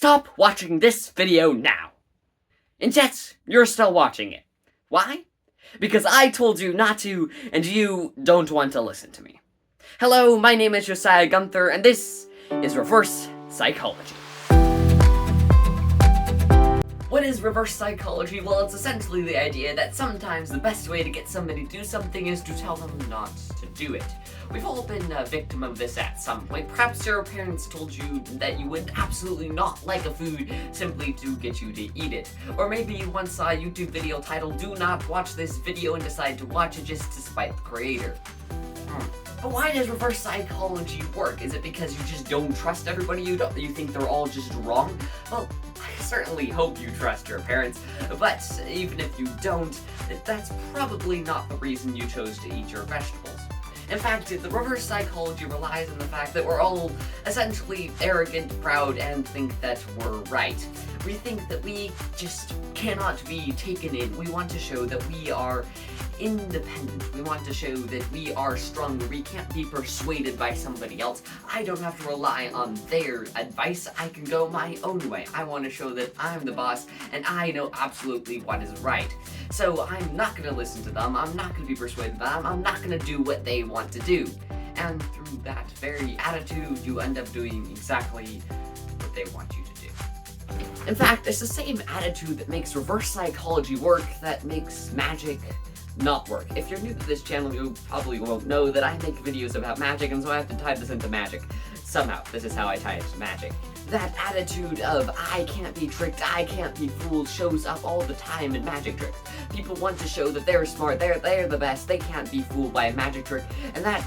stop watching this video now. And yet, you're still watching it. Why? Because I told you not to, and you don't want to listen to me. Hello, my name is Josiah Gunther, and this is Reverse Psychology. What is reverse psychology? Well, it's essentially the idea that sometimes the best way to get somebody to do something is to tell them not to do it. We've all been a victim of this at some point. Perhaps your parents told you that you would absolutely not like a food simply to get you to eat it. Or maybe you once saw a YouTube video titled, "Do not watch this video," and decided to watch it just to spite the creator. But why does reverse psychology work? Is it because you just don't trust everybody? You think they're all just wrong? Well, I certainly hope you trust your parents, but even if you don't, that's probably not the reason you chose to eat your vegetables. In fact, the reverse psychology relies on the fact that we're all essentially arrogant, proud, and think that we're right. We think that we just cannot be taken in. We want to show that we are independent. We want to show that we are stronger. We can't be persuaded by somebody else. I don't have to rely on their advice. I can go my own way. I want to show that I'm the boss and I know absolutely what is right. So I'm not going to listen to them. I'm not going to be persuaded by them. I'm not going to do what they want to do. And through that very attitude, you end up doing exactly what they want you to do. In fact, it's the same attitude that makes reverse psychology work that makes magic not work. If you're new to this channel, you probably won't know that I make videos about magic, and so I have to tie this into magic. Somehow, this is how I tie it to magic. That attitude of, I can't be tricked, I can't be fooled, shows up all the time in magic tricks. People want to show that they're smart, they're the best, they can't be fooled by a magic trick, and that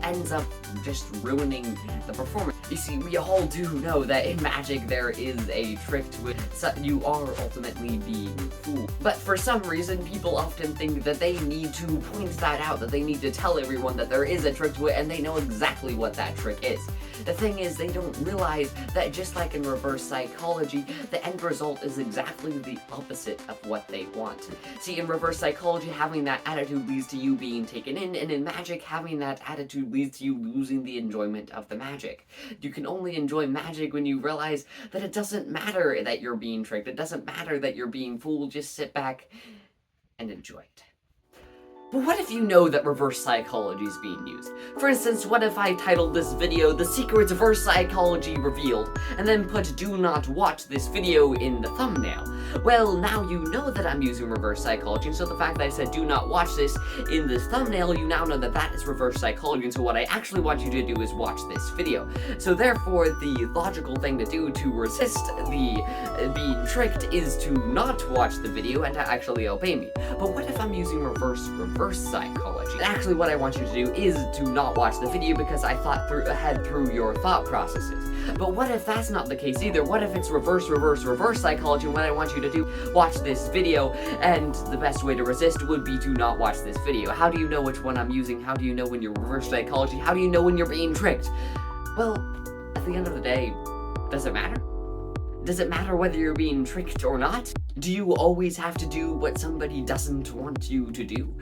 ends up just ruining the performance. You see, we all do know that in magic there is a trick to it, so you are ultimately being fooled. But for some reason, people often think that they need to point that out, that they need to tell everyone that there is a trick to it, and they know exactly what that trick is. The thing is, they don't realize that just like in reverse psychology, the end result is exactly the opposite of what they want. See, in reverse psychology, having that attitude leads to you being taken in, and in magic, having that attitude leads to you losing the enjoyment of the magic. You can only enjoy magic when you realize that it doesn't matter that you're being tricked, it doesn't matter that you're being fooled, just sit back and enjoy it. But what if you know that reverse psychology is being used? For instance, what if I titled this video, "The Secrets of Reverse Psychology Revealed," and then put "Do not watch this video" in the thumbnail? Well, now you know that I'm using reverse psychology, and so the fact that I said "Do not watch this" in this thumbnail, you now know that that is reverse psychology, and so what I actually want you to do is watch this video. So therefore, the logical thing to do to resist the being tricked is to not watch the video and to actually obey me. But what if I'm using reverse psychology? And actually what I want you to do is to not watch the video because I thought ahead through your thought processes. But what if that's not the case either? What if it's reverse psychology, and what I want you to do, watch this video, and the best way to resist would be to not watch this video? How do you know which one I'm using? How do you know when you're reverse psychology? How do you know when you're being tricked? Well, at the end of the day, does it matter? Does it matter whether you're being tricked or not? Do you always have to do what somebody doesn't want you to do?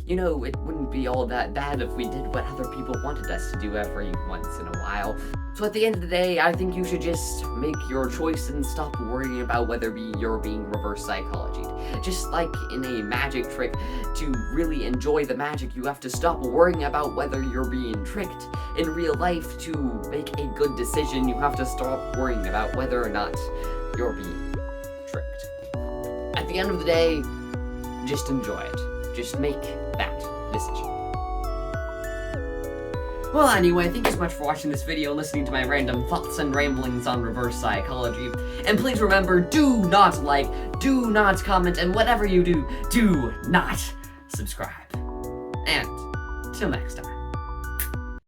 You know, it wouldn't be all that bad if we did what other people wanted us to do every once in a while. So at the end of the day, I think you should just make your choice and stop worrying about whether you're being reverse psychology. Just like in a magic trick, to really enjoy the magic, you have to stop worrying about whether you're being tricked. In real life, to make a good decision, you have to stop worrying about whether or not you're being tricked. At the end of the day, just enjoy it. Just make that decision. Well, anyway, thank you so much for watching this video and listening to my random thoughts and ramblings on reverse psychology. And please remember, do not like, do not comment, and whatever you do, do not subscribe. And till next time.